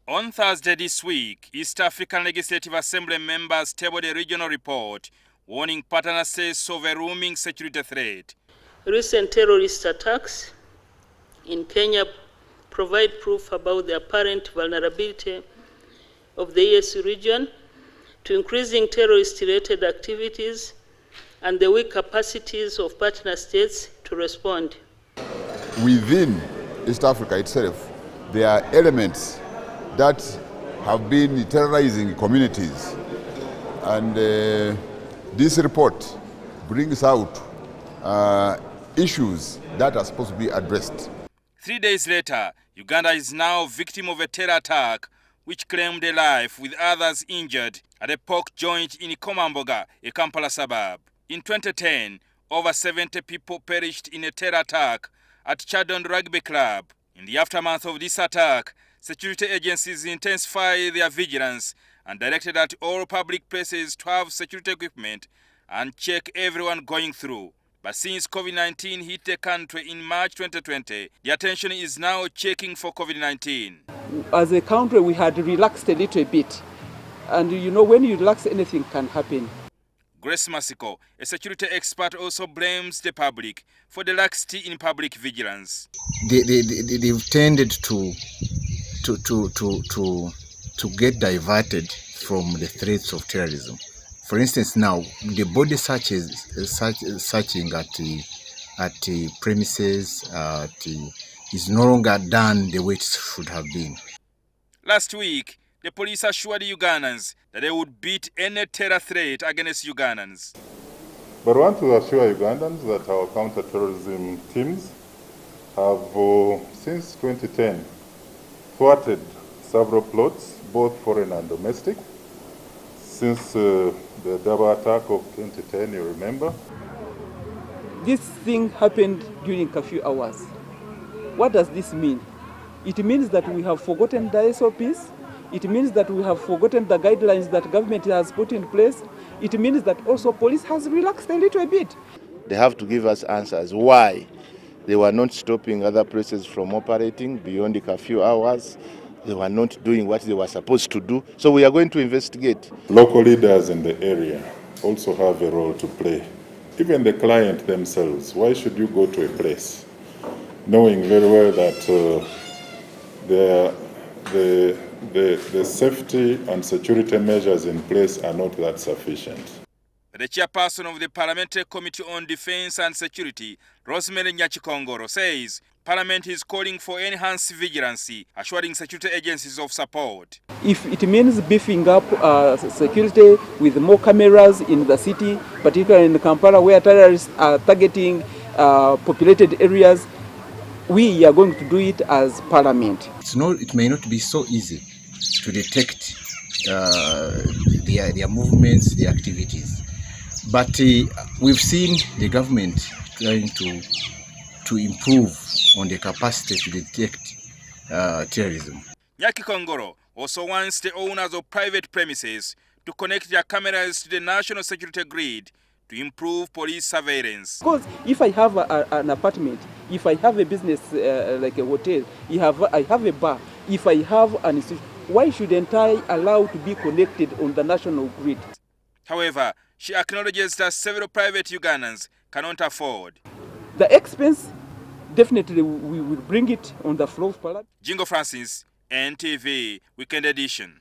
On Thursday this week, East African Legislative Assembly members tabled a regional report warning partner states of a looming security threat. Recent terrorist attacks in Kenya provide proof about the apparent vulnerability of the EAC region to increasing terrorist-related activities and the weak capacities of partner states to respond. Within East Africa itself, there are elements that have been terrorizing communities, and this report brings out issues that are supposed to be addressed. 3 days later, Uganda is now victim of a terror attack which claimed a life with others injured at a pork joint in Komamboga, a Kampala suburb. In 2010, over 70 people perished in a terror attack at Chadon Rugby Club. In the aftermath of this attack, security agencies intensified their vigilance and directed at all public places to have security equipment and check everyone going through. But since COVID-19 hit the country in March 2020, the attention is now checking for COVID-19. As a country, we had relaxed a little bit. And you know, when you relax, anything can happen. Grace Masiko, a security expert, also blames the public for the laxity in public vigilance. They've tended to get diverted from the threats of terrorism. For instance, now the body searching at premises is no longer done the way it should have been. Last week, the police assured Ugandans that they would beat any terror threat against Ugandans. But I want to assure Ugandans that our counter-terrorism teams have, since 2010, thwarted several plots, both foreign and domestic. Since the double attack of 2010, you remember? This thing happened during curfew hours. What does this mean? It means that we have forgotten the SOPs. It means that we have forgotten the guidelines that government has put in place. It means that also police has relaxed a little bit. They have to give us answers why they were not stopping other places from operating beyond the curfew hours. They were not doing what they were supposed to do. So we are going to investigate. Local leaders in the area also have a role to play. Even the client themselves, why should you go to a place knowing very well that the safety and security measures in place are not that sufficient? The chairperson of the Parliamentary Committee on Defense and Security, Rosemary Nyachikongoro, says Parliament is calling for enhanced vigilance, assuring security agencies of support. If it means beefing up security with more cameras in the city, particularly in Kampala where terrorists are targeting populated areas, we are going to do it as Parliament. It may not be so easy to detect their movements, their activities. But we've seen the government trying to improve on the capacity to detect terrorism. Nyachikongoro also wants the owners of private premises to connect their cameras to the national security grid to improve police surveillance. Because if I have an apartment, if I have a business like a hotel, I have a bar, if I have an institution, why shouldn't I allow to be connected on the national grid? However, she acknowledges that several private Ugandans cannot afford. The expense, definitely we will bring it on the floor of Parliament. Jingo Francis, NTV, Weekend Edition.